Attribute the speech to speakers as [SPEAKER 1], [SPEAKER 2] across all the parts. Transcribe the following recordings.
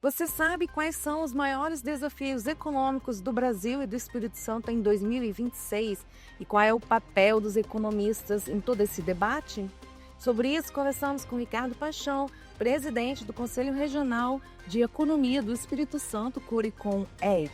[SPEAKER 1] Você sabe quais são os maiores desafios econômicos do Brasil e do Espírito Santo em 2026 e qual é o papel dos economistas em todo esse debate? Sobre isso, conversamos com Ricardo Paixão, presidente do Conselho Regional de Economia do Espírito Santo, Curicom-E.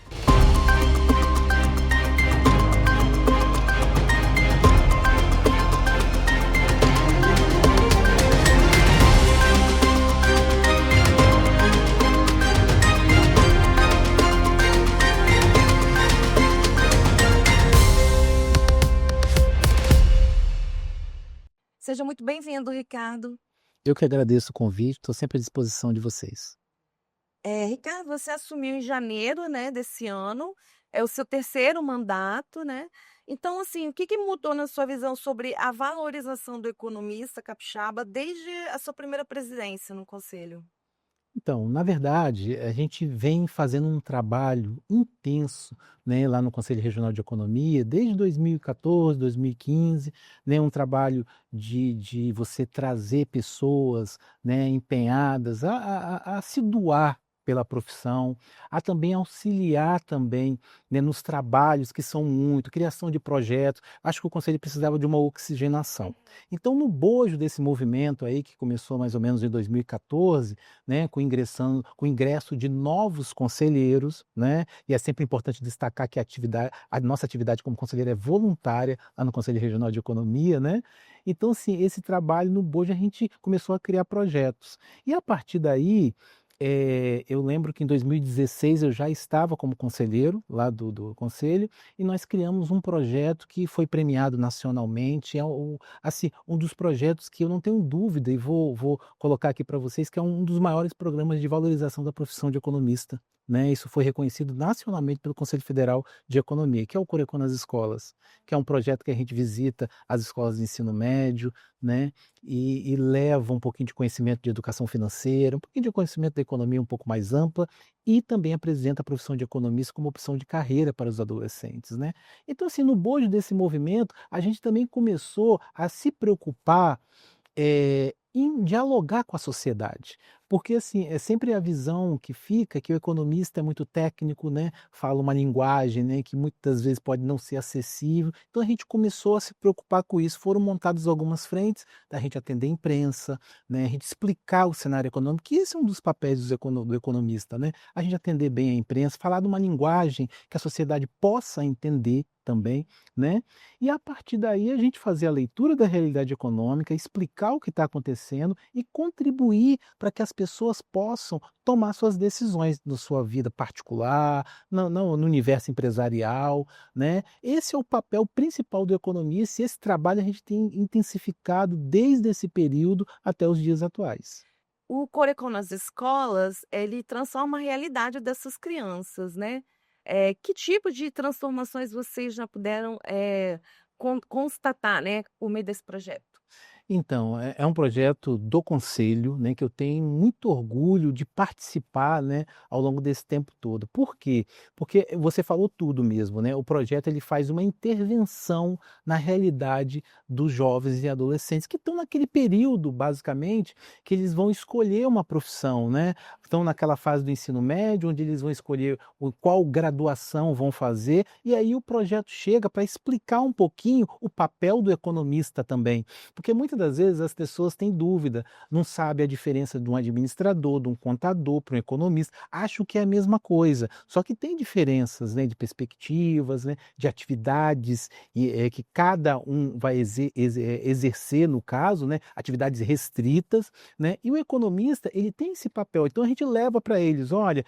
[SPEAKER 1] Seja muito bem-vindo, Ricardo.
[SPEAKER 2] Eu que agradeço o convite, estou sempre à disposição de vocês.
[SPEAKER 1] Ricardo, você assumiu em janeiro, né, desse ano, é o seu terceiro mandato, né? Então, assim, o que que mudou na sua visão sobre a valorização do economista capixaba desde a sua primeira presidência no conselho?
[SPEAKER 2] Então, na verdade, a gente vem fazendo um trabalho intenso, né, lá no Conselho Regional de Economia, desde 2014, 2015, né, um trabalho de você trazer pessoas, né, empenhadas a se doar pela profissão, a também auxiliar também, né, nos trabalhos que são muito, criação de projetos. Acho que o Conselho precisava de uma oxigenação. Então, no bojo desse movimento aí, que começou mais ou menos em 2014, né, com o ingresso de novos conselheiros, né, e é sempre importante destacar que a nossa atividade como conselheiro é voluntária lá no Conselho Regional de Economia, né. Então, assim, esse trabalho no bojo a gente começou a criar projetos. E a partir daí, eu lembro que em 2016 eu já estava como conselheiro lá do conselho, e nós criamos um projeto que foi premiado nacionalmente, assim, um dos projetos que eu não tenho dúvida e vou colocar aqui para vocês, que é um dos maiores programas de valorização da profissão de economista, né. Isso foi reconhecido nacionalmente pelo Conselho Federal de Economia, que é o Corecon nas Escolas, que é um projeto que a gente visita as escolas de ensino médio, né, e leva um pouquinho de conhecimento de educação financeira, um pouquinho de conhecimento da economia um pouco mais ampla, e também apresenta a profissão de economista como opção de carreira para os adolescentes, né. Então, assim, no bojo desse movimento, a gente também começou a se preocupar em dialogar com a sociedade, porque, assim, é sempre a visão que fica que o economista é muito técnico, né, fala uma linguagem, né, que muitas vezes pode não ser acessível, então a gente começou a se preocupar com isso, foram montadas algumas frentes, da gente atender a imprensa, né, a gente explicar o cenário econômico, que esse é um dos papéis do economista, né, a gente atender bem a imprensa, falar de uma linguagem que a sociedade possa entender também, né, e a partir daí a gente fazer a leitura da realidade econômica, explicar o que está acontecendo e contribuir para que as pessoas possam tomar suas decisões na sua vida particular, no universo empresarial, né. Esse é o papel principal do economista e esse trabalho a gente tem intensificado desde esse período até os dias atuais.
[SPEAKER 1] O Corecon nas escolas, ele transforma a realidade dessas crianças, né. Que tipo de transformações vocês já puderam, constatar, né, por meio desse projeto?
[SPEAKER 2] Então, é um projeto do conselho, né, que eu tenho muito orgulho de participar, né, ao longo desse tempo todo. Por quê? Porque você falou tudo mesmo, né, o projeto ele faz uma intervenção na realidade dos jovens e adolescentes que estão naquele período, basicamente, que eles vão escolher uma profissão, né, estão naquela fase do ensino médio, onde eles vão escolher qual graduação vão fazer, e aí o projeto chega para explicar um pouquinho o papel do economista também. Porque muitas das vezes as pessoas têm dúvida, não sabem a diferença de um administrador, de um contador para um economista, acham que é a mesma coisa, só que tem diferenças, né, de perspectivas, né, de atividades que cada um vai exercer no caso, né, atividades restritas, né, e o economista ele tem esse papel, então a gente leva para eles, olha,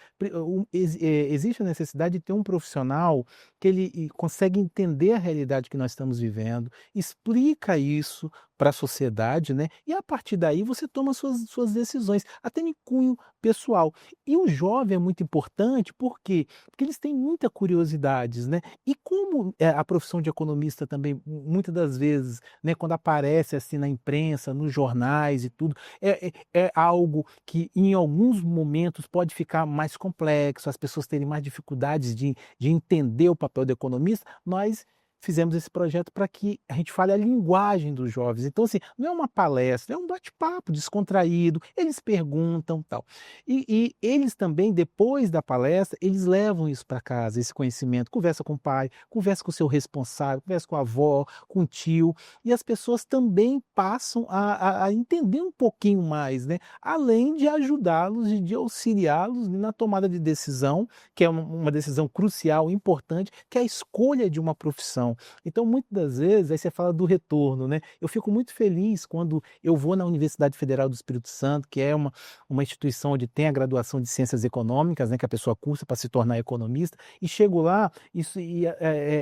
[SPEAKER 2] existe a necessidade de ter um profissional que ele consegue entender a realidade que nós estamos vivendo, explica isso para a sociedade, né, e a partir daí você toma suas decisões, até em cunho pessoal. E o jovem é muito importante, por quê? Porque eles têm muita curiosidades, né, e como, a profissão de economista também, muitas das vezes, né, quando aparece, assim, na imprensa, nos jornais e tudo, é algo que em alguns momentos pode ficar mais complexo, as pessoas terem mais dificuldades de entender o papel do economista, nós fizemos esse projeto para que a gente fale a linguagem dos jovens. Então, assim, não é uma palestra, é um bate-papo descontraído, eles perguntam, tal. E eles também, depois da palestra, eles levam isso para casa, esse conhecimento, conversa com o pai, conversa com o seu responsável, conversa com a avó, com o tio, e as pessoas também passam a entender um pouquinho mais, né, além de ajudá-los e de auxiliá-los na tomada de decisão, que é uma decisão crucial, importante, que é a escolha de uma profissão. Então, muitas das vezes, aí você fala do retorno, né, eu fico muito feliz quando eu vou na Universidade Federal do Espírito Santo, que é uma instituição onde tem a graduação de Ciências Econômicas, né, que a pessoa cursa para se tornar economista, e chego lá,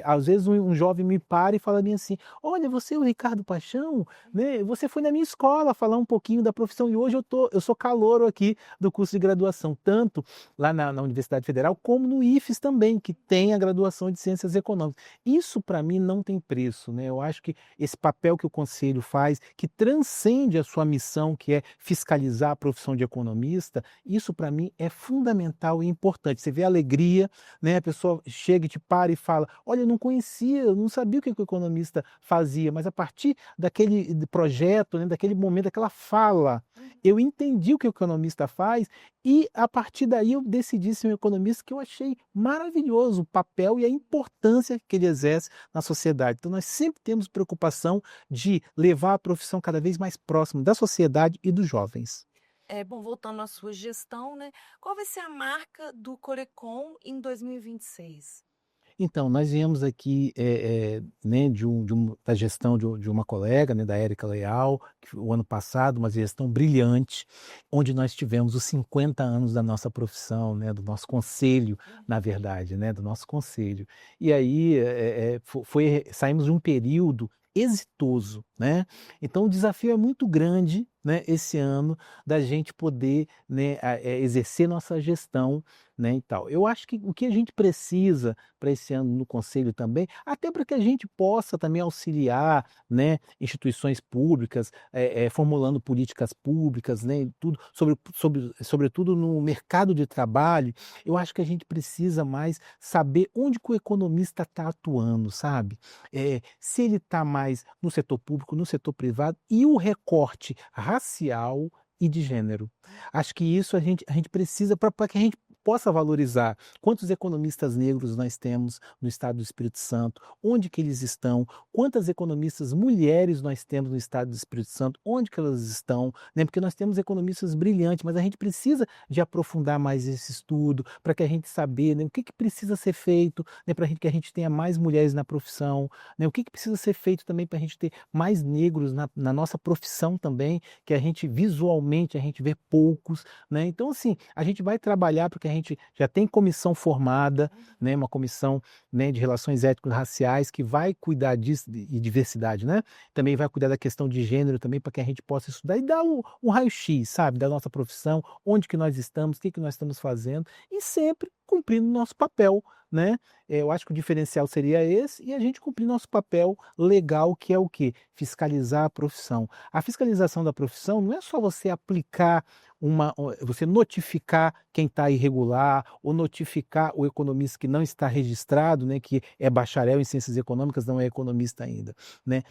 [SPEAKER 2] às vezes um jovem me para e fala bem assim: "Olha, você é o Ricardo Paixão, né, você foi na minha escola falar um pouquinho da profissão e hoje eu sou calouro aqui do curso de graduação", tanto lá na Universidade Federal, como no IFES também, que tem a graduação de Ciências Econômicas. Isso para mim não tem preço, né, eu acho que esse papel que o conselho faz, que transcende a sua missão, que é fiscalizar a profissão de economista, isso para mim é fundamental e importante. Você vê a alegria, né, a pessoa chega e te para e fala: "Olha, eu não conhecia, eu não sabia o que o economista fazia, mas a partir daquele projeto, né, daquele momento, daquela fala, eu entendi o que o economista faz e a partir daí eu decidi ser um economista", que eu achei maravilhoso o papel e a importância que ele exerce na sociedade. Então nós sempre temos preocupação de levar a profissão cada vez mais próximo da sociedade e dos jovens.
[SPEAKER 1] Bom, voltando à sua gestão, né, qual vai ser a marca do Corecon em 2026?
[SPEAKER 2] Então, nós viemos aqui, né, da gestão de uma colega, né, da Érica Leal, que o ano passado, uma gestão brilhante, onde nós tivemos os 50 anos da nossa profissão, né, do nosso conselho, na verdade, né, do nosso conselho. E aí, saímos de um período exitoso, né. Então o desafio é muito grande, né, esse ano, da gente poder, né, exercer nossa gestão, né, e tal. Eu acho que o que a gente precisa para esse ano no conselho também, até para que a gente possa também auxiliar, né, instituições públicas, formulando políticas públicas, né, e tudo sobretudo no mercado de trabalho, eu acho que a gente precisa mais saber onde que o economista está atuando, sabe. Se ele está mais no setor público, no setor privado, e o recorte racial e de gênero. Acho que isso a gente precisa para que a gente possa valorizar quantos economistas negros nós temos no estado do Espírito Santo, onde que eles estão, quantas economistas mulheres nós temos no estado do Espírito Santo, onde que elas estão, né? Porque nós temos economistas brilhantes, mas a gente precisa de aprofundar mais esse estudo para que a gente saber, né, o que que precisa ser feito, né, para que a gente tenha mais mulheres na profissão, né, o que que precisa ser feito também para a gente ter mais negros na nossa profissão também, que a gente visualmente a gente vê poucos, né? Então, assim, a gente vai trabalhar porque a gente já tem comissão formada, né, uma comissão, né, de relações étnico-raciais que vai cuidar disso e diversidade, né? Também vai cuidar da questão de gênero também para que a gente possa estudar e dar um raio-x, sabe, da nossa profissão, onde que nós estamos, o que que nós estamos fazendo e sempre cumprindo o nosso papel, né? Eu acho que o diferencial seria esse e a gente cumprir nosso papel legal, que é o quê? Fiscalizar a profissão. A fiscalização da profissão não é só você aplicar você notificar quem está irregular ou notificar o economista que não está registrado, né, que é bacharel em ciências econômicas, não é economista ainda, né.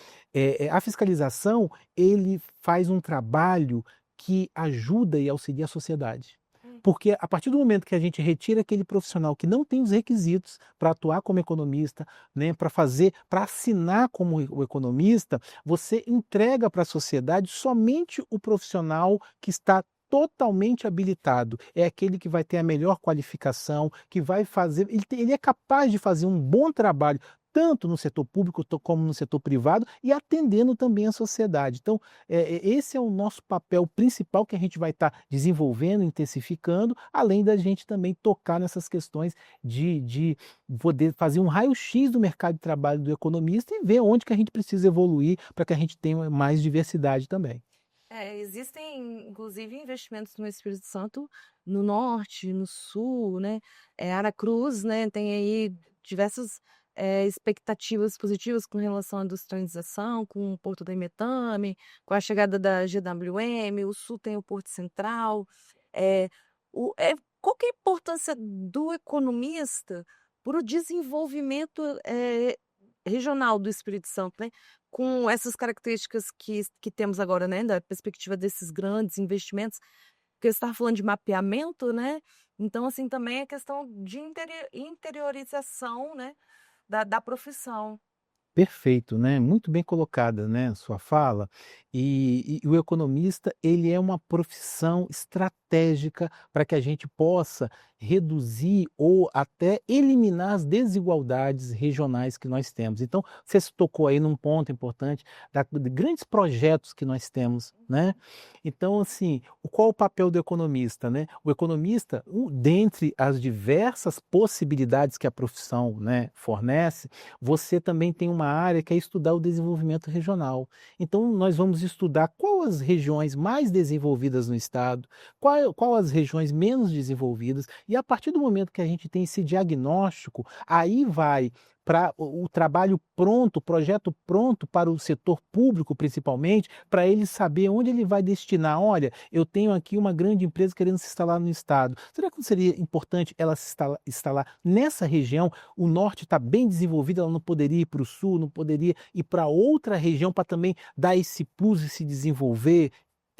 [SPEAKER 2] A fiscalização, ele faz um trabalho que ajuda e auxilia a sociedade. Porque a partir do momento que a gente retira aquele profissional que não tem os requisitos para atuar como economista, né, para assinar como o economista, você entrega para a sociedade somente o profissional que está totalmente habilitado. É aquele que vai ter a melhor qualificação, que vai fazer, ele é capaz de fazer um bom trabalho tanto no setor público como no setor privado e atendendo também a sociedade. Então, esse é o nosso papel principal que a gente vai estar desenvolvendo, intensificando, além da gente também tocar nessas questões de poder fazer um raio-x do mercado de trabalho do economista e ver onde que a gente precisa evoluir para que a gente tenha mais diversidade também.
[SPEAKER 1] Existem, inclusive, investimentos no Espírito Santo, no norte, no sul, né? Aracruz, né, tem aí diversas expectativas positivas com relação à industrialização, com o Porto da Imetame, com a chegada da GWM, o sul tem o Porto Central. É, qual que é a importância do economista para o desenvolvimento regional do Espírito Santo, né, com essas características que temos agora, né, da perspectiva desses grandes investimentos, porque você estava falando de mapeamento, né, então, assim, também é questão de interiorização, né, da profissão.
[SPEAKER 2] Perfeito, né, muito bem colocada, né, a sua fala, e o economista, ele é uma profissão estratégica para que a gente possa reduzir ou até eliminar as desigualdades regionais que nós temos. Então, você se tocou aí num ponto importante de grandes projetos que nós temos, né. Então, assim, qual o papel do economista, né? O economista, dentre as diversas possibilidades que a profissão, né, fornece, você também tem uma área que é estudar o desenvolvimento regional. Então, nós vamos estudar qual as regiões mais desenvolvidas no estado, qual as regiões menos desenvolvidas, e a partir do momento que a gente tem esse diagnóstico, aí vai para o trabalho pronto, o projeto pronto para o setor público, principalmente, para ele saber onde ele vai destinar. Olha, eu tenho aqui uma grande empresa querendo se instalar no estado. Será que não seria importante ela se instalar nessa região? O norte está bem desenvolvido, ela não poderia ir para o sul, não poderia ir para outra região para também dar esse plus e se desenvolver?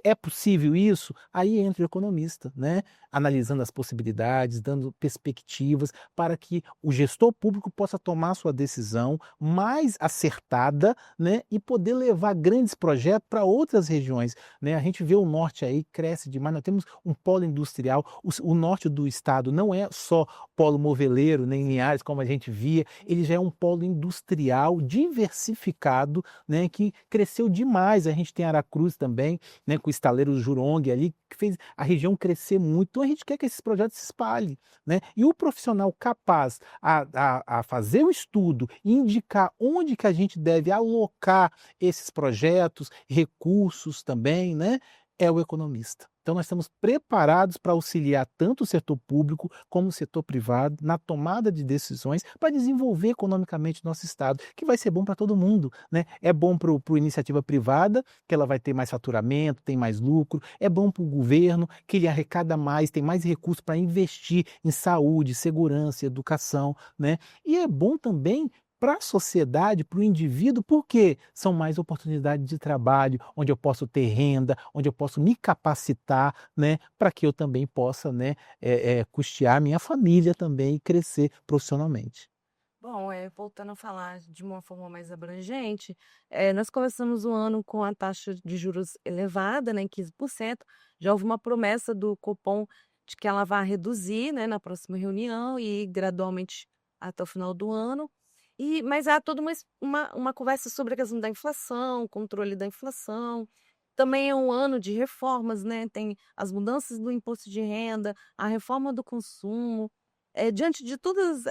[SPEAKER 2] É possível isso? Aí entra o economista, né? Analisando as possibilidades, dando perspectivas para que o gestor público possa tomar sua decisão mais acertada, né? E poder levar grandes projetos para outras regiões, né? A gente vê o norte aí, cresce demais, nós temos um polo industrial, o norte do estado não é só polo moveleiro, nem Linhares, como a gente via, ele já é um polo industrial diversificado, né? Que cresceu demais. A gente tem Aracruz também, né, com o estaleiro Jurong ali, que fez a região crescer muito. Então a gente quer que esses projetos se espalhem, né? E o profissional capaz a fazer o estudo e indicar onde que a gente deve alocar esses projetos, recursos também, né, é o economista. Então nós estamos preparados para auxiliar tanto o setor público como o setor privado na tomada de decisões para desenvolver economicamente o nosso estado, que vai ser bom para todo mundo, né? É bom para a iniciativa privada, que ela vai ter mais faturamento, tem mais lucro, é bom para o governo, que ele arrecada mais, tem mais recursos para investir em saúde, segurança, educação, né? E é bom também para a sociedade, para o indivíduo, porque são mais oportunidades de trabalho, onde eu posso ter renda, onde eu posso me capacitar, né, para que eu também possa, né, custear minha família também e crescer profissionalmente.
[SPEAKER 1] Bom, voltando a falar de uma forma mais abrangente, nós começamos o ano com a taxa de juros elevada, né, em 15%. Já houve uma promessa do Copom de que ela vai reduzir, né, na próxima reunião e gradualmente até o final do ano. Mas há toda uma conversa sobre a questão da inflação, controle da inflação. Também é um ano de reformas, né? Tem as mudanças do imposto de renda, a reforma do consumo. Diante de todas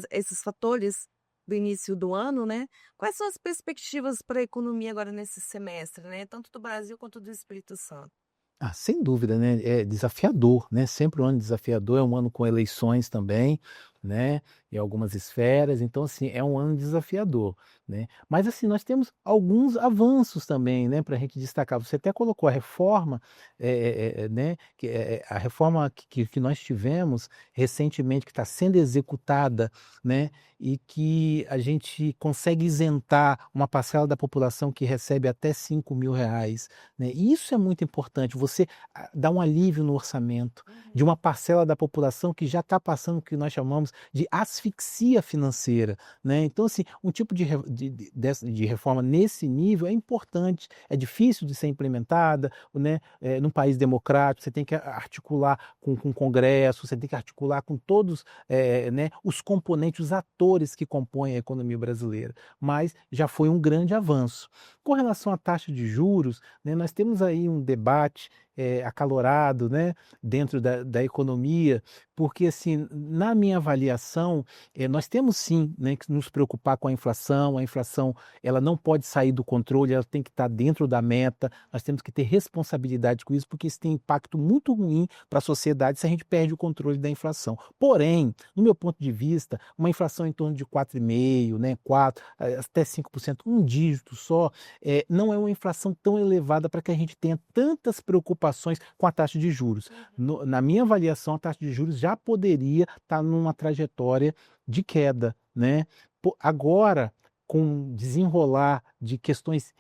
[SPEAKER 1] esses fatores do início do ano, né? Quais são as perspectivas para a economia agora nesse semestre, né? Tanto do Brasil quanto do Espírito Santo.
[SPEAKER 2] Ah, sem dúvida, né, é desafiador, né, sempre um ano desafiador, é um ano com eleições também, né, em algumas esferas, então assim, é um ano desafiador, né. Mas assim, nós temos alguns avanços também, né, para a gente destacar, você até colocou a reforma, né, a reforma que nós tivemos recentemente, que está sendo executada, né, e que a gente consegue isentar uma parcela da população que recebe até R$ 5.000, né, e isso é muito importante, você dá um alívio no orçamento de uma parcela da população que já está passando o que nós chamamos de asfixia financeira, né. Então assim, um tipo de reforma nesse nível é importante, é difícil de ser implementada, né, num país democrático, você tem que articular com o Congresso, você tem que articular com todos, né, os componentes, os atores que compõem a economia brasileira, mas já foi um grande avanço. Com relação à taxa de juros, né, nós temos aí um debate acalorado, né, dentro da economia, porque assim, na minha avaliação, nós temos sim, né, que nos preocupar com a inflação ela não pode sair do controle, ela tem que estar dentro da meta, nós temos que ter responsabilidade com isso, porque isso tem impacto muito ruim para a sociedade se a gente perde o controle da inflação. Porém, no meu ponto de vista, uma inflação em torno de 4,5%, né, 4, até 5%, um dígito só, não é uma inflação tão elevada para que a gente tenha tantas preocupações com a taxa de juros. Na minha avaliação, a taxa de juros já poderia estar numa trajetória de queda, né? Agora, com o desenrolar de questões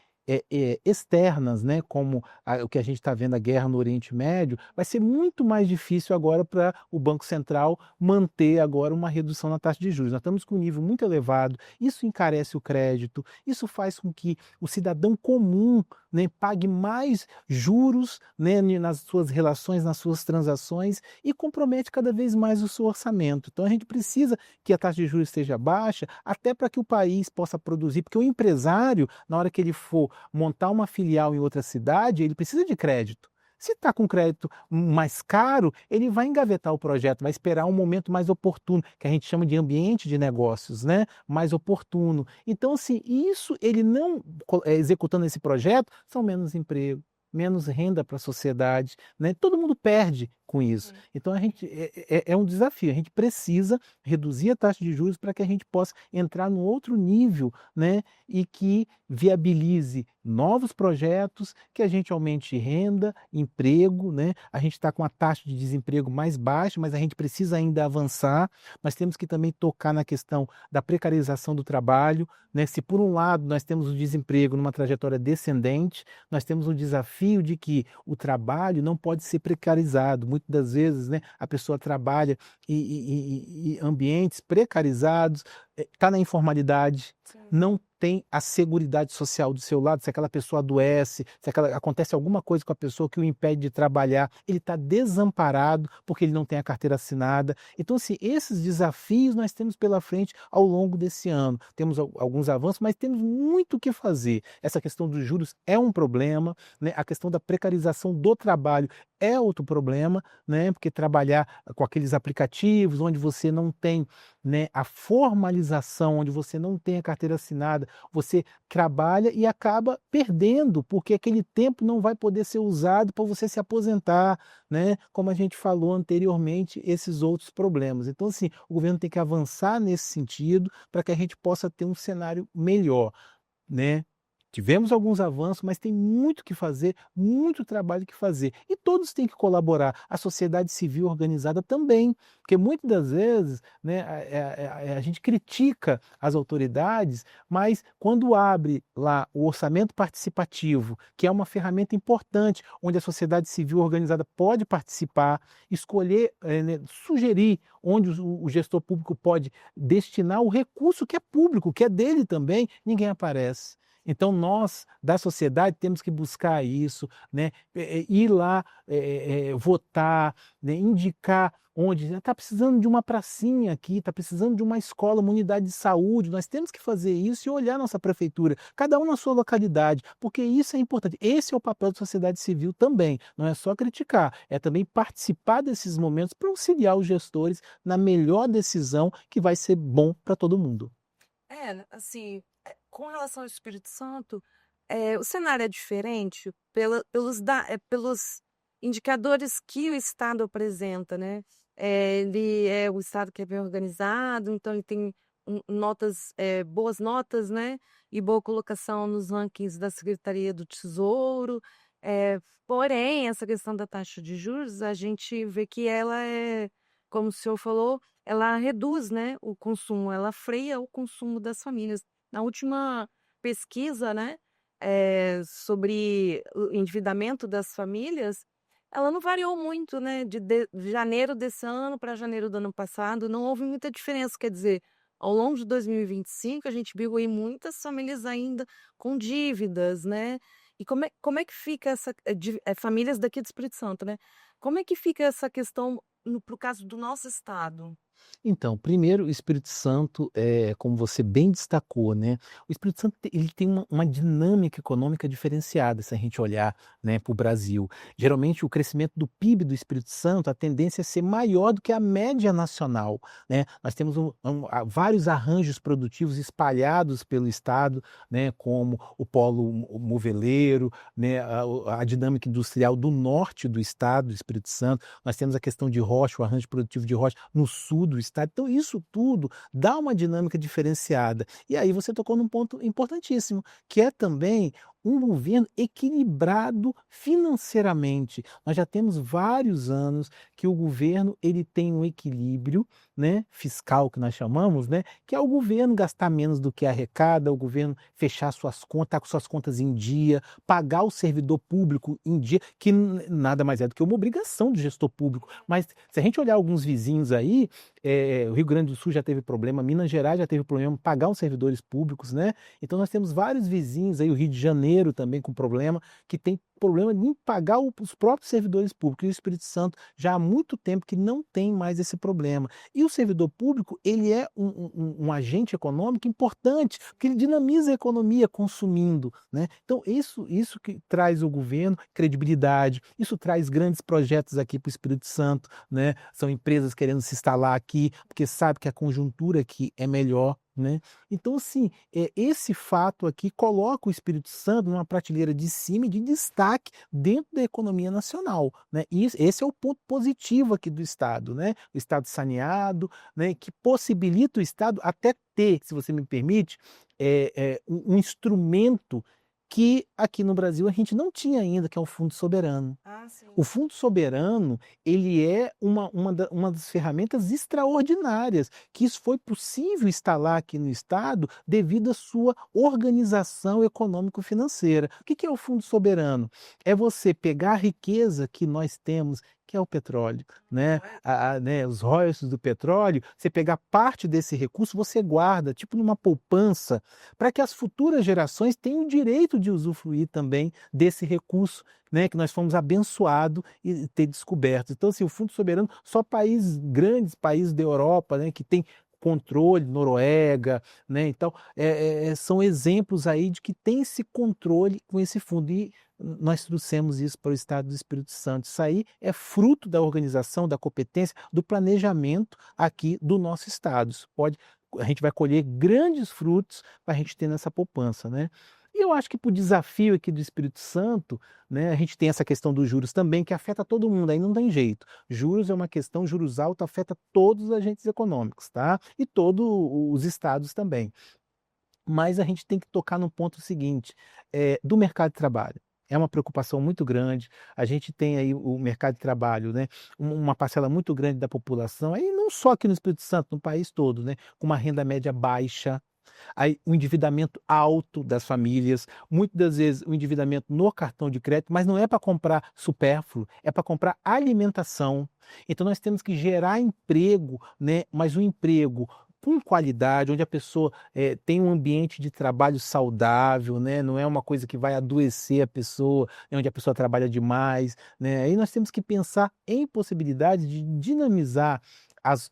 [SPEAKER 2] externas, né, como o que a gente está vendo, a guerra no Oriente Médio, vai ser muito mais difícil agora para o Banco Central manter agora uma redução na taxa de juros. Nós estamos com um nível muito elevado, isso encarece o crédito, isso faz com que o cidadão comum, né, pague mais juros, né, nas suas relações, nas suas transações, e compromete cada vez mais o seu orçamento. Então a gente precisa que a taxa de juros esteja baixa, até para que o país possa produzir, porque o empresário, na hora que ele for montar uma filial em outra cidade, ele precisa de crédito. Se está com crédito mais caro, ele vai engavetar o projeto, vai esperar um momento mais oportuno, que a gente chama de ambiente de negócios, né? Mais oportuno. Então, assim, isso ele não executando esse projeto, são menos emprego, menos renda para a sociedade, né? Todo mundo perde com isso. Então a gente é um desafio. A gente precisa reduzir a taxa de juros para que a gente possa entrar num outro nível, né? E que viabilize novos projetos, que a gente aumente renda, emprego, né? A gente está com a taxa de desemprego mais baixa, mas a gente precisa ainda avançar. Nós temos que também tocar na questão da precarização do trabalho, né? Se por um lado nós temos o desemprego numa trajetória descendente, nós temos o desafio de que o trabalho não pode ser precarizado. Muitas das vezes, né, a pessoa trabalha em ambientes precarizados, está na informalidade,
[SPEAKER 1] Sim.
[SPEAKER 2] não tem a seguridade social do seu lado. Se aquela pessoa adoece, se acontece alguma coisa com a pessoa que o impede de trabalhar, ele está desamparado porque ele não tem a carteira assinada. Então, assim, esses desafios nós temos pela frente ao longo desse ano. Temos alguns avanços, mas temos muito o que fazer. Essa questão dos juros é um problema, né? A questão da precarização do trabalho é outro problema, né? Porque trabalhar com aqueles aplicativos onde você não tem, né, a formalização, onde você não tem a carteira assinada, você trabalha e acaba perdendo, porque aquele tempo não vai poder ser usado para você se aposentar, né? Como a gente falou anteriormente, esses outros problemas. Então, assim, o governo tem que avançar nesse sentido para que a gente possa ter um cenário melhor, né? Tivemos alguns avanços, mas tem muito que fazer, muito trabalho que fazer. E todos têm que colaborar. A sociedade civil organizada também, porque muitas das vezes, né, a gente critica as autoridades, mas quando abre lá o orçamento participativo, que é uma ferramenta importante, onde a sociedade civil organizada pode participar, escolher, né, sugerir onde o gestor público pode destinar o recurso que é público, que é dele também, ninguém aparece. Então nós, da sociedade, temos que buscar isso, né? Ir lá, votar, né? Indicar onde está precisando de uma pracinha aqui, está precisando de uma escola, uma unidade de saúde. Nós temos que fazer isso e olhar nossa prefeitura, cada um na sua localidade, porque isso é importante. Esse é o papel da sociedade civil também. Não é só criticar, é também participar desses momentos para auxiliar os gestores na melhor decisão que vai ser bom para todo mundo.
[SPEAKER 1] Assim, com relação ao Espírito Santo, o cenário é diferente pelos indicadores que o Estado apresenta, né? Ele é o Estado que é bem organizado, então ele tem notas, boas notas, né? E boa colocação nos rankings da Secretaria do Tesouro. Porém, essa questão da taxa de juros, a gente vê que ela como o senhor falou, ela reduz, né, o consumo, ela freia o consumo das famílias. Na última pesquisa, né, sobre o endividamento das famílias, ela não variou muito, né, de janeiro desse ano para janeiro do ano passado, não houve muita diferença, quer dizer, ao longo de 2025 a gente viu aí muitas famílias ainda com dívidas, né, e como é que fica famílias daqui do Espírito Santo, né, como é que fica essa questão para o caso do nosso estado?
[SPEAKER 2] Então, primeiro, o Espírito Santo, como você bem destacou, né, o Espírito Santo ele tem uma dinâmica econômica diferenciada, se a gente olhar, né, para o Brasil. Geralmente, o crescimento do PIB do Espírito Santo, a tendência é ser maior do que a média nacional, né? Nós temos vários arranjos produtivos espalhados pelo estado, né, como o polo moveleiro, né, a dinâmica industrial do norte do estado, do Espírito Santo. Nós temos a questão de rocha, o arranjo produtivo de rocha no sul do estado. Então isso tudo dá uma dinâmica diferenciada. E aí você tocou num ponto importantíssimo, que é também um governo equilibrado financeiramente. Nós já temos vários anos que o governo ele tem um equilíbrio, né, fiscal que nós chamamos, né, que é o governo gastar menos do que arrecada, o governo fechar suas contas, estar com suas contas em dia, pagar o servidor público em dia, que nada mais é do que uma obrigação do gestor público. Mas se a gente olhar alguns vizinhos aí, o Rio Grande do Sul já teve problema, Minas Gerais já teve problema pagar os servidores públicos, né? Então nós temos vários vizinhos aí, o Rio de Janeiro também com problema, que tem problema em pagar os próprios servidores públicos. E o Espírito Santo já há muito tempo que não tem mais esse problema. E o servidor público, ele é um agente econômico importante, porque ele dinamiza a economia consumindo, né? Então isso que traz ao governo credibilidade, isso traz grandes projetos aqui para o Espírito Santo, né? São empresas querendo se instalar aqui, porque sabe que a conjuntura aqui é melhor, né? Então, assim, esse fato aqui coloca o Espírito Santo numa prateleira de cima e de destaque dentro da economia nacional, né? E esse é o ponto positivo aqui do Estado, né? O Estado saneado, né? Que possibilita o Estado até ter, se você me permite, um instrumento que aqui no Brasil a gente não tinha ainda, que é o Fundo Soberano.
[SPEAKER 1] Ah, sim.
[SPEAKER 2] O Fundo Soberano, ele é uma das ferramentas extraordinárias, que isso foi possível instalar aqui no Estado devido à sua organização econômico-financeira. O que é o Fundo Soberano? É você pegar a riqueza que nós temos, que é o petróleo, né? Né, os royalties do petróleo, você pegar parte desse recurso, você guarda, tipo numa poupança, para que as futuras gerações tenham o direito de usufruir também desse recurso, né, que nós fomos abençoados e ter descoberto. Então, assim, o Fundo Soberano, só países grandes, países da Europa, né, que tem controle, Noruega, né, então, são exemplos aí de que tem esse controle com esse fundo. E nós trouxemos isso para o Estado do Espírito Santo. Isso aí é fruto da organização, da competência, do planejamento aqui do nosso Estado. A gente vai colher grandes frutos para a gente ter nessa poupança, né? E eu acho que para o desafio aqui do Espírito Santo, né, a gente tem essa questão dos juros também, que afeta todo mundo, aí não tem jeito. Juros é uma questão, juros altos afeta todos os agentes econômicos, tá? E todos os estados também. Mas a gente tem que tocar no ponto seguinte, do mercado de trabalho. É uma preocupação muito grande. A gente tem aí o mercado de trabalho, né? Uma parcela muito grande da população, aí não só aqui no Espírito Santo, no país todo, né? Com uma renda média baixa, aí o endividamento alto das famílias, muitas das vezes o endividamento no cartão de crédito, mas não é para comprar supérfluo, é para comprar alimentação. Então nós temos que gerar emprego, né? Mas um emprego com qualidade, onde a pessoa tem um ambiente de trabalho saudável, né? Não é uma coisa que vai adoecer a pessoa, né? Onde a pessoa trabalha demais, né? Aí nós temos que pensar em possibilidades de dinamizar as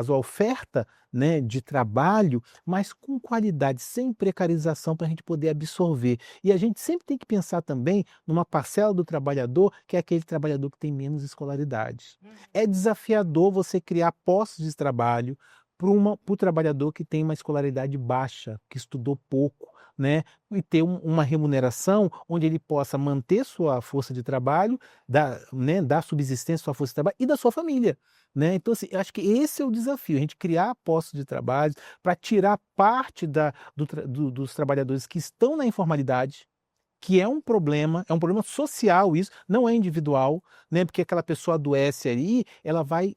[SPEAKER 2] ofertas, né, de trabalho, mas com qualidade, sem precarização, para a gente poder absorver. E a gente sempre tem que pensar também numa parcela do trabalhador, que é aquele trabalhador que tem menos escolaridade. É desafiador você criar postos de trabalho para o trabalhador que tem uma escolaridade baixa, que estudou pouco, né? E ter uma remuneração onde ele possa manter sua força de trabalho, né, dar subsistência à sua força de trabalho e da sua família, né? Então, assim, eu acho que esse é o desafio, a gente criar postos de trabalho para tirar parte dos trabalhadores que estão na informalidade, que é um problema social isso, não é individual, né? Porque aquela pessoa adoece ali, ela vai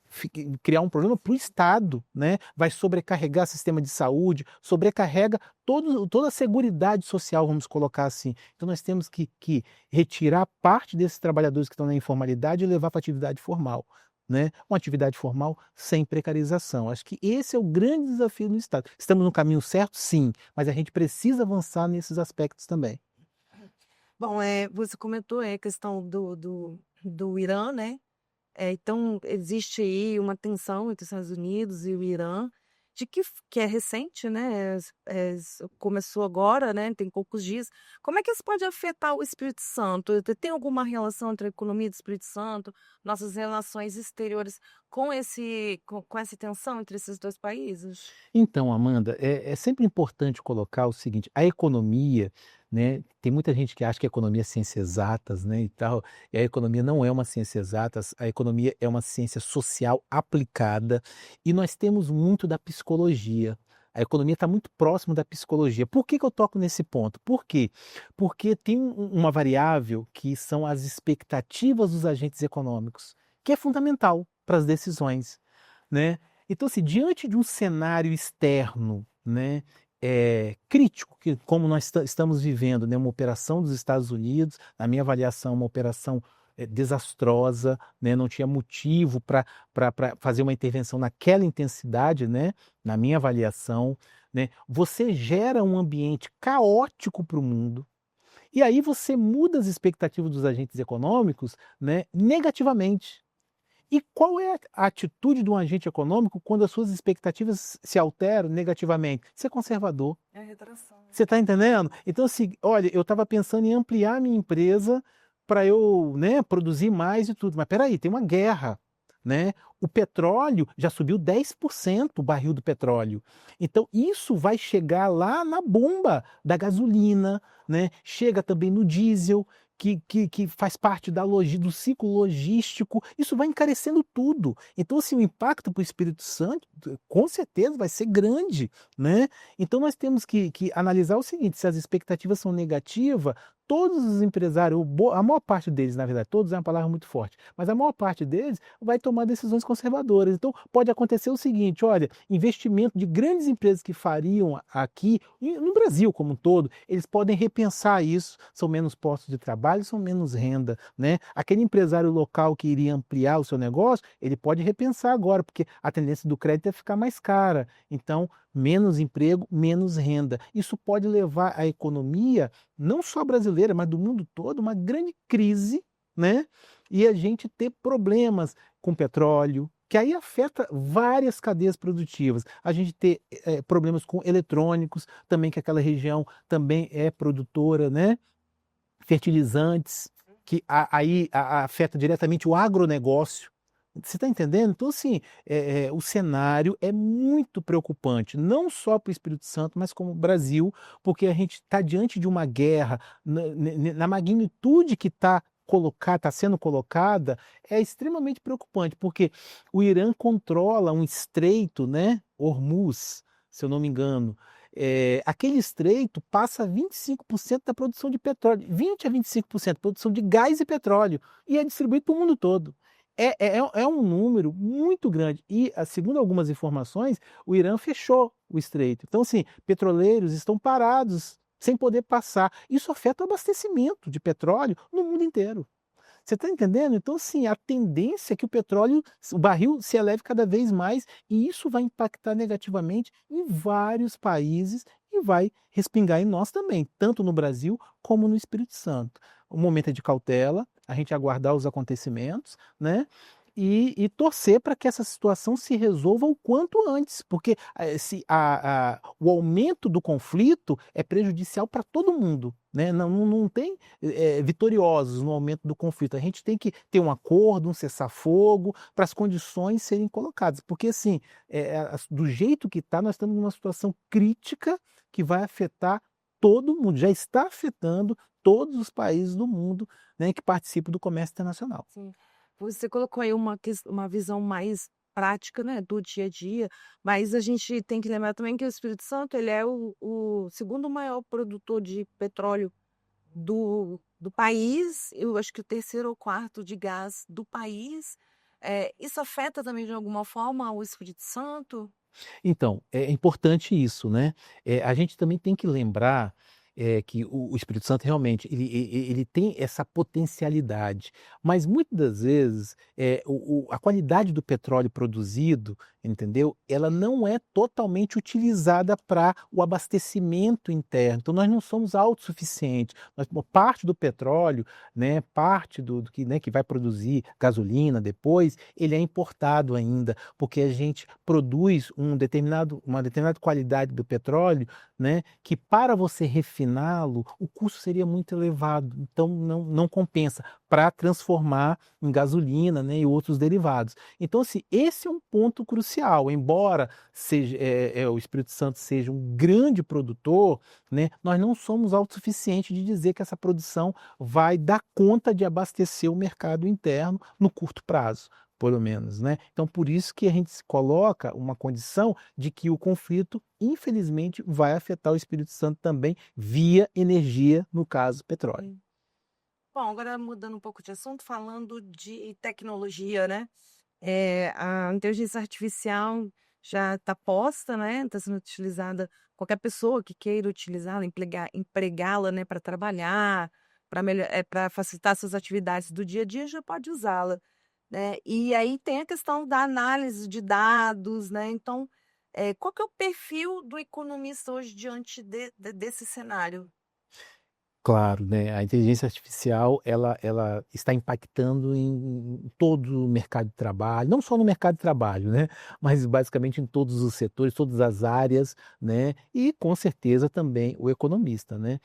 [SPEAKER 2] criar um problema para o Estado, né? Vai sobrecarregar o sistema de saúde, sobrecarrega toda a seguridade social, vamos colocar assim. Então nós temos que retirar parte desses trabalhadores que estão na informalidade e levar para a atividade formal, né? Uma atividade formal sem precarização. Acho que esse é o grande desafio do Estado. Estamos no caminho certo? Sim, mas a gente precisa avançar nesses aspectos também.
[SPEAKER 1] Bom, você comentou a questão do Irã, né? Então, existe aí uma tensão entre os Estados Unidos e o Irã, que é recente, né? Começou agora, né? Tem poucos dias. Como é que isso pode afetar o Espírito Santo? Tem alguma relação entre a economia do Espírito Santo, nossas relações exteriores, com essa tensão entre esses dois países?
[SPEAKER 2] Então, Amanda, é sempre importante colocar o seguinte: a economia, né? Tem muita gente que acha que a economia é ciências exatas, né, e tal, e a economia não é uma ciência exata, a economia é uma ciência social aplicada, e nós temos muito da psicologia, A economia está muito próximo da psicologia. Por que que eu toco nesse ponto? Por quê? Porque tem uma variável que são as expectativas dos agentes econômicos, que é fundamental para as decisões, né? Então, assim, diante de um cenário externo, né, crítico, que como nós estamos vivendo, né, uma operação dos Estados Unidos, na minha avaliação, uma operação desastrosa, né, não tinha motivo para fazer uma intervenção naquela intensidade, né, na minha avaliação, né, você gera um ambiente caótico para o mundo, e aí você muda as expectativas dos agentes econômicos, né, negativamente. E qual é a atitude de um agente econômico quando as suas expectativas se alteram negativamente? Ser conservador.
[SPEAKER 1] É a retração, né?
[SPEAKER 2] Você está entendendo? Então, assim, olha, eu estava pensando em ampliar a minha empresa para eu, né, produzir mais e tudo. Mas peraí, tem uma guerra, né? O petróleo já subiu 10% o barril do petróleo. Então, isso vai chegar lá na bomba da gasolina, né? Chega também no diesel, que faz parte do ciclo logístico. Isso vai encarecendo tudo. Então, assim, o impacto para o Espírito Santo, com certeza, vai ser grande, né? Então nós temos que analisar o seguinte: se as expectativas são negativas, todos os empresários, a maior parte deles, na verdade, todos é uma palavra muito forte, mas a maior parte deles vai tomar decisões conservadoras. Então pode acontecer o seguinte: olha, investimento de grandes empresas que fariam aqui, no Brasil como um todo, eles podem repensar isso, são menos postos de trabalho, são menos renda, né? Aquele empresário local que iria ampliar o seu negócio, ele pode repensar agora, porque a tendência do crédito é ficar mais cara. Então, menos emprego, menos renda. Isso pode levar a economia, não só brasileira, mas do mundo todo, uma grande crise, né? E a gente ter problemas com petróleo, que aí afeta várias cadeias produtivas. A gente ter problemas com eletrônicos, também que aquela região também é produtora, né? Fertilizantes, que aí afeta diretamente o agronegócio. Você está entendendo? Então, assim, o cenário é muito preocupante, não só para o Espírito Santo, mas como o Brasil, porque a gente está diante de uma guerra, na magnitude que está sendo colocada, é extremamente preocupante, porque o Irã controla um estreito, né, Hormuz, se eu não me engano. Aquele estreito passa 25% da produção de petróleo, 20 a 25% da produção de gás e petróleo, e é distribuído para o mundo todo. É um número muito grande. E, segundo algumas informações, o Irã fechou o estreito. Então, assim, petroleiros estão parados, sem poder passar. Isso afeta o abastecimento de petróleo no mundo inteiro. Você está entendendo? Então, assim, a tendência é que o barril se eleve cada vez mais, e isso vai impactar negativamente em vários países e vai respingar em nós também, tanto no Brasil como no Espírito Santo. O momento é de cautela, a gente aguardar os acontecimentos, né? E torcer para que essa situação se resolva o quanto antes, porque o aumento do conflito é prejudicial para todo mundo, né? Não tem vitoriosos no aumento do conflito. A gente tem que ter um acordo, um cessar-fogo, para as condições serem colocadas, porque assim, do jeito que está, nós estamos numa situação crítica que vai afetar todo mundo, já está afetando todos os países do mundo, né, que participam do comércio internacional.
[SPEAKER 1] Sim. Você colocou aí uma visão mais prática, né, do dia a dia, mas a gente tem que lembrar também que o Espírito Santo, ele é o segundo maior produtor de petróleo do país, eu acho que o terceiro ou quarto de gás do país. Isso afeta também de alguma forma o Espírito Santo?
[SPEAKER 2] Então, é importante isso, né? A gente também tem que lembrar que o Espírito Santo realmente ele tem essa potencialidade, mas muitas das vezes a qualidade do petróleo produzido, entendeu? Ela não é totalmente utilizada para o abastecimento interno. Então, nós não somos autossuficientes. Parte do petróleo, né, parte do que, né, que vai produzir gasolina depois, ele é importado ainda, porque a gente produz uma determinada qualidade do petróleo, né, que para você refiná-lo, o custo seria muito elevado, então não compensa para transformar em gasolina, né, e outros derivados. Então, assim, esse é um ponto crucial. Embora o Espírito Santo seja um grande produtor, né, nós não somos autossuficientes de dizer que essa produção vai dar conta de abastecer o mercado interno no curto prazo. pelo menos, né. Então por isso que a gente se coloca uma condição de que o conflito, infelizmente, vai afetar o Espírito Santo também via energia, no caso petróleo.
[SPEAKER 1] Bom, agora mudando um pouco de assunto, falando de tecnologia, né? A inteligência artificial já está posta, né? Está sendo utilizada, qualquer pessoa que queira utilizá-la, empregá-la, né, para trabalhar, para facilitar suas atividades do dia a dia, já pode usá-la, né? E aí tem a questão da análise de dados, né? Então, qual que é o perfil do economista hoje diante desse cenário?
[SPEAKER 2] Claro, né, a inteligência artificial ela está impactando em todo o mercado de trabalho, não só no mercado de trabalho, né, mas basicamente em todos os setores, todas as áreas, né, e com certeza também o economista, né.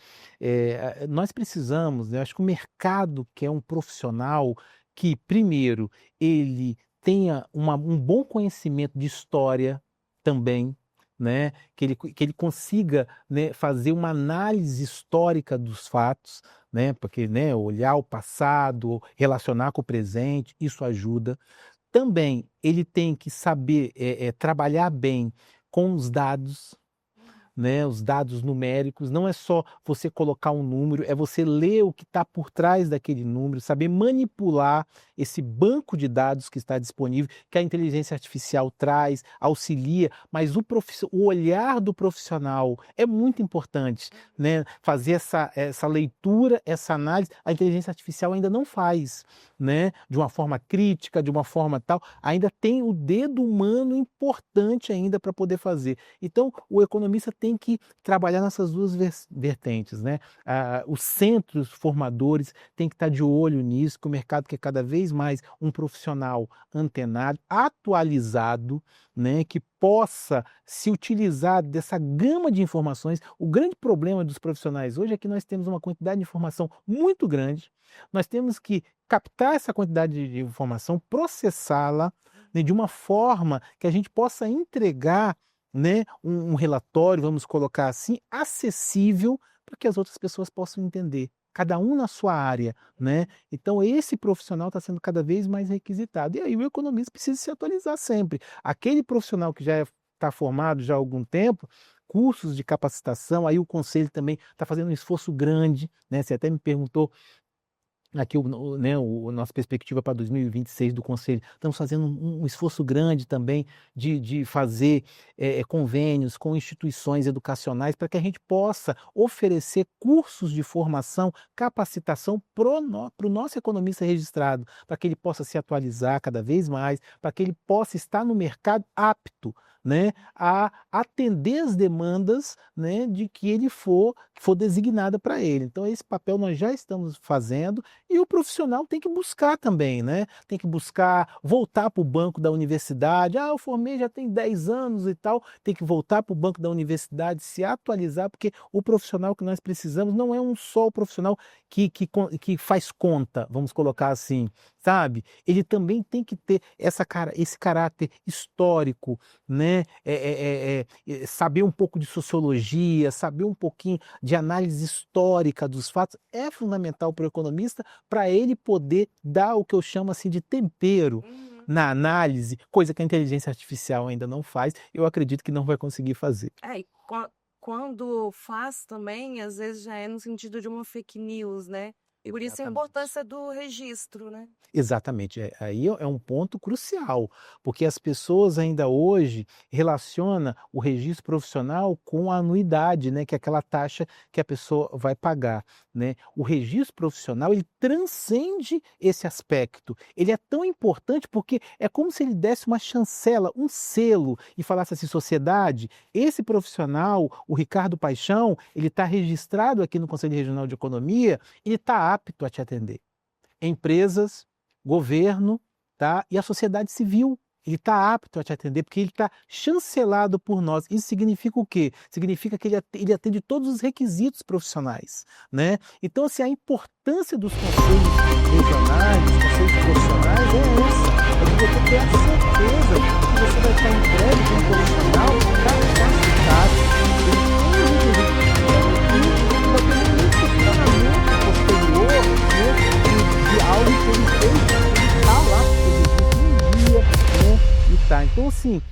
[SPEAKER 2] Nós precisamos, né, acho que o mercado quer um profissional que primeiro ele tenha um bom conhecimento de história também, né, que ele consiga, né, fazer uma análise histórica dos fatos, né, porque, né, olhar o passado, relacionar com o presente, isso ajuda. Também ele tem que saber, trabalhar bem com os dados, né, os dados numéricos, não é só você colocar um número, é você ler o que está por trás daquele número, saber manipular esse banco de dados que está disponível, que a inteligência artificial traz, auxilia, mas o olhar do profissional é muito importante, né? Fazer essa leitura, essa análise, a inteligência artificial ainda não faz, né? De uma forma crítica, de uma forma tal, ainda tem o dedo humano importante ainda para poder fazer. Então, o economista tem que trabalhar nessas duas vertentes, né? Os centros formadores têm que estar de olho nisso, que o mercado quer cada vez mais um profissional antenado, atualizado, né? Que possa se utilizar dessa gama de informações. O grande problema dos profissionais hoje é que nós temos uma quantidade de informação muito grande, nós temos que captar essa quantidade de informação, processá-la, né, de uma forma que a gente possa entregar, né, um relatório, vamos colocar assim, acessível para que as outras pessoas possam entender, cada um na sua área, né. Então esse profissional está sendo cada vez mais requisitado, e aí o economista precisa se atualizar sempre. Aquele profissional que já está formado já há algum tempo, cursos de capacitação, aí o conselho também está fazendo um esforço grande, né, você até me perguntou aqui né, nossa perspectiva para 2026 do conselho, estamos fazendo um esforço grande também de fazer convênios com instituições educacionais para que a gente possa oferecer cursos de formação, capacitação para o nosso economista registrado, para que ele possa se atualizar cada vez mais, para que ele possa estar no mercado apto, né, a atender as demandas, né, de que ele for designada para ele. Então esse papel nós já estamos fazendo e o profissional tem que buscar também, né, tem que buscar voltar para o banco da universidade, eu formei já tem 10 anos e tal, tem que voltar para o banco da universidade, se atualizar, porque o profissional que nós precisamos não é só o profissional que faz conta, vamos colocar assim, sabe? Ele também tem que ter esse caráter histórico, né? Saber um pouco de sociologia, saber um pouquinho de análise histórica dos fatos é fundamental para o economista, para ele poder dar o que eu chamo assim de tempero na análise, coisa que a inteligência artificial ainda não faz, eu acredito que não vai conseguir fazer.
[SPEAKER 1] E quando faz também, às vezes já é no sentido de uma fake news, né? E por isso a
[SPEAKER 2] Exatamente.
[SPEAKER 1] importância do registro, né?
[SPEAKER 2] Exatamente, aí é um ponto crucial, porque as pessoas ainda hoje relacionam o registro profissional com a anuidade, né, que é aquela taxa que a pessoa vai pagar, né. O registro profissional, ele transcende esse aspecto, ele é tão importante porque é como se ele desse uma chancela, um selo e falasse assim: sociedade, esse profissional, o Ricardo Paixão, ele está registrado aqui no Conselho Regional de Economia, ele está apto a te atender. Empresas, governo, tá? E a sociedade civil, ele está apto a te atender porque ele está chancelado por nós. Isso significa o quê? Significa que ele atende todos os requisitos profissionais, né? Então, assim, a importância dos conselhos regionais, dos conselhos profissionais é essa. É de você ter a certeza que você vai estar entregue com um profissional capacitado. Ele tem um vai ter um funcionamento posterior, né, de algo que ele fez, ele está lá, porque ele existe Tá, então assim,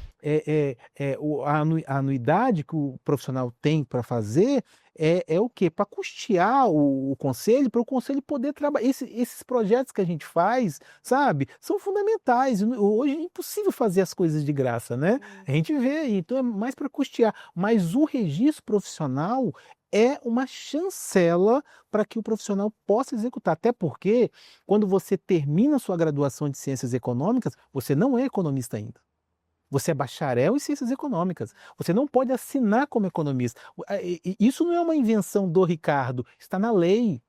[SPEAKER 2] a anuidade que o profissional tem para fazer é o quê? Para custear o conselho, para o conselho poder trabalhar. Esses projetos que a gente faz, sabe, são fundamentais. Hoje é impossível fazer as coisas de graça, né? A gente vê, então é mais para custear. Mas o registro profissional é uma chancela para que o profissional possa executar. Até porque, quando você termina sua graduação de Ciências Econômicas, você não é economista ainda. Você é bacharel em ciências econômicas. Você não pode assinar como economista. Isso não é uma invenção do Ricardo, está na lei,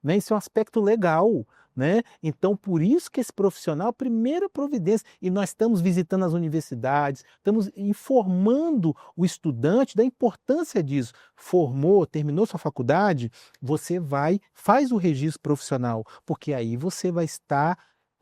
[SPEAKER 2] né? Isso é um aspecto legal, né? Então, por isso que esse profissional, primeira providência, e nós estamos visitando as universidades, estamos informando o estudante da importância disso. Formou, terminou sua faculdade, você vai, faz o registro profissional, porque aí você vai estar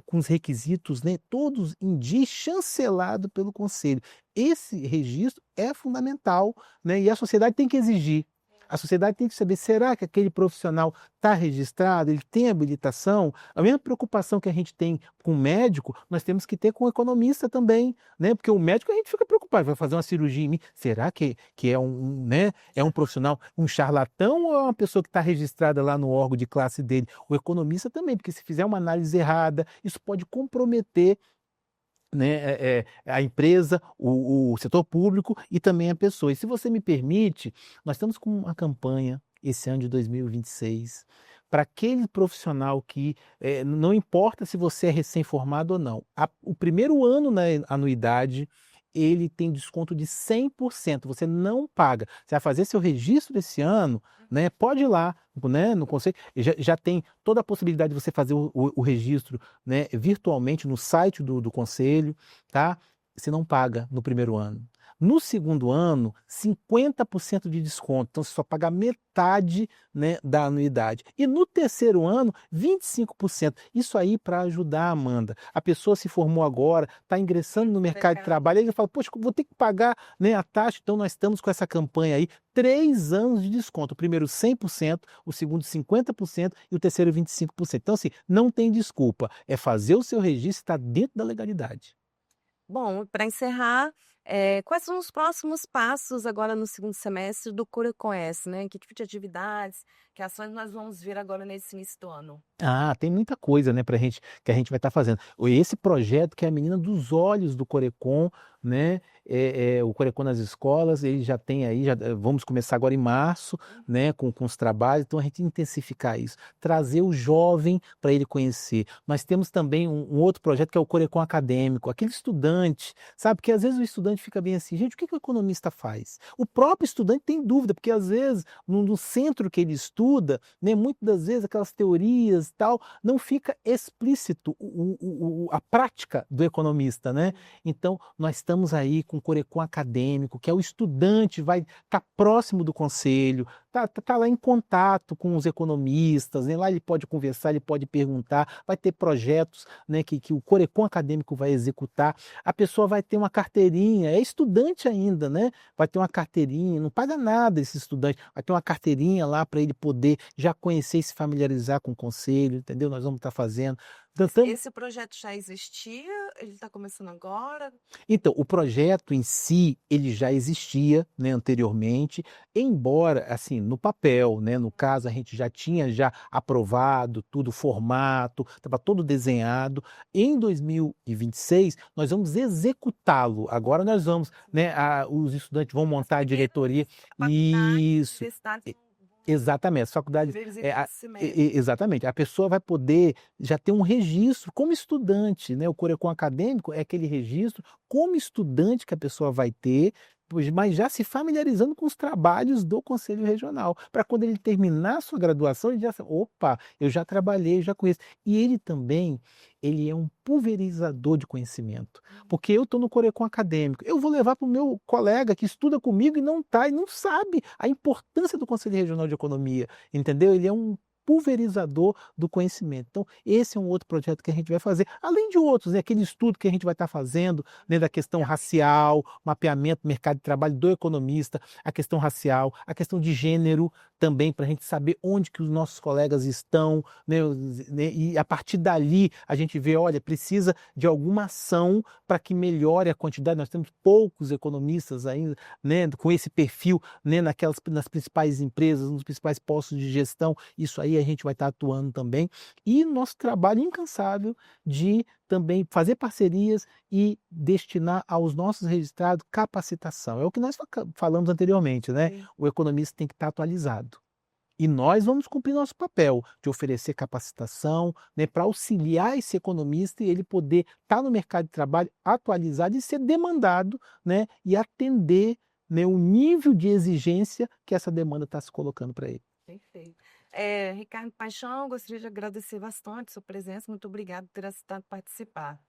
[SPEAKER 2] com os requisitos, né, todos em dia, e chancelado pelo conselho. Esse registro é fundamental, né, e a sociedade tem que exigir. A sociedade tem que saber, será que aquele profissional está registrado, ele tem habilitação? A mesma preocupação que a gente tem com o médico, nós temos que ter com o economista também, né? Porque o médico a gente fica preocupado, vai fazer uma cirurgia em mim, será que é né, é um profissional, um charlatão ou é uma pessoa que está registrada lá no órgão de classe dele? O economista também, porque se fizer uma análise errada, isso pode comprometer, né, a empresa, o setor público e também a pessoa. E se você me permite, nós estamos com uma campanha esse ano de 2026 para aquele profissional que não importa se você é recém-formado ou não, o primeiro ano na anuidade ele tem desconto de 100%, você não paga. Você vai fazer seu registro desse ano, né? Pode ir lá, né, no conselho, já tem toda a possibilidade de você fazer o registro, né, virtualmente no site do conselho, tá? Você não paga no primeiro ano. No segundo ano, 50% de desconto, então você só paga metade, né, da anuidade. E no terceiro ano, 25%. Isso aí para ajudar, Amanda. A pessoa se formou agora, está ingressando no mercado de trabalho, aí ele fala, poxa, vou ter que pagar, né, a taxa, então nós estamos com essa campanha aí, 3 anos de desconto. O primeiro 100%, o segundo 50% e o terceiro 25%. Então assim, não tem desculpa, é fazer o seu registro, está dentro da legalidade.
[SPEAKER 1] Bom, para encerrar, quais são os próximos passos agora no segundo semestre do Cura Conhece, né? Que tipo de atividades, que ações nós vamos ver agora nesse início do ano?
[SPEAKER 2] Ah, tem muita coisa, né, que a gente vai estar fazendo. Esse projeto que é a menina dos olhos do Corecon, né, o Corecon nas escolas, ele já tem aí, vamos começar agora em março, né, com os trabalhos, então a gente intensificar isso, trazer o jovem para ele conhecer. Nós temos também um outro projeto que é o Corecon acadêmico, aquele estudante, sabe, porque às vezes o estudante fica bem assim, gente, o que o economista faz? O próprio estudante tem dúvida, porque às vezes no centro que ele estuda, né, muitas das vezes aquelas teorias tal, não fica explícito a prática do economista, né? Então, nós estamos aí com o Corecon acadêmico, que é o estudante, vai estar próximo do conselho, tá lá em contato com os economistas, né? Lá ele pode conversar, ele pode perguntar, vai ter projetos, né, que o Corecon acadêmico vai executar, a pessoa vai ter uma carteirinha, é estudante ainda, né? Vai ter uma carteirinha, não paga nada esse estudante, vai ter uma carteirinha lá para ele poder já conhecer e se familiarizar com o conselho, entendeu? Nós vamos estar fazendo.
[SPEAKER 1] Esse projeto já existia? Ele está começando agora?
[SPEAKER 2] Então, o projeto em si, ele já existia, né, anteriormente, embora, assim, no papel, né, no caso, a gente já tinha já aprovado tudo, o formato, estava todo desenhado. Em 2026, nós vamos executá-lo. Agora nós vamos, né, os estudantes vão montar a diretoria. Isso. Exatamente, as faculdades. Exatamente, a pessoa vai poder já ter um registro como estudante, né? O Corecon acadêmico é aquele registro como estudante que a pessoa vai ter, mas já se familiarizando com os trabalhos do Conselho Regional, para quando ele terminar a sua graduação, ele já sabe, opa, eu já trabalhei, já conheço. E ele também, ele é um pulverizador de conhecimento, porque eu estou no Corecon acadêmico, eu vou levar para o meu colega que estuda comigo e não está, e não sabe a importância do Conselho Regional de Economia, entendeu? Ele é um pulverizador do conhecimento. Então, esse é um outro projeto que a gente vai fazer, além de outros, né, aquele estudo que a gente vai estar fazendo, né, da questão racial, mapeamento do mercado de trabalho do economista, a questão racial, a questão de gênero também, para a gente saber onde que os nossos colegas estão, né, e a partir dali a gente vê, olha, precisa de alguma ação para que melhore a quantidade. Nós temos poucos economistas ainda, né, com esse perfil, né, nas principais empresas, nos principais postos de gestão. Isso aí a gente vai estar atuando também. E nosso trabalho incansável de também fazer parcerias e destinar aos nossos registrados capacitação. É o que nós falamos anteriormente, né?
[SPEAKER 1] Sim.
[SPEAKER 2] O economista tem que estar atualizado. E nós vamos cumprir nosso papel de oferecer capacitação, né, para auxiliar esse economista e ele poder estar no mercado de trabalho atualizado e ser demandado, né, e atender, né, o nível de exigência que essa demanda está se colocando para ele.
[SPEAKER 1] Perfeito. Ricardo Paixão, gostaria de agradecer bastante a sua presença. Muito obrigada por ter aceitado participar.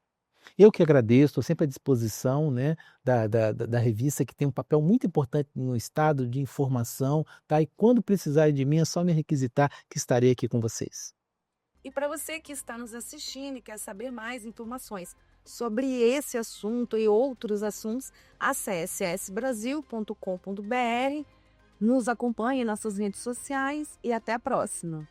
[SPEAKER 2] Eu que agradeço, estou sempre à disposição, né, da revista, que tem um papel muito importante no estado de informação, tá? E quando precisar de mim, é só me requisitar que estarei aqui com vocês.
[SPEAKER 1] E para você que está nos assistindo e quer saber mais informações sobre esse assunto e outros assuntos, acesse sbrasil.com.br, nos acompanhe nas suas redes sociais e até a próxima.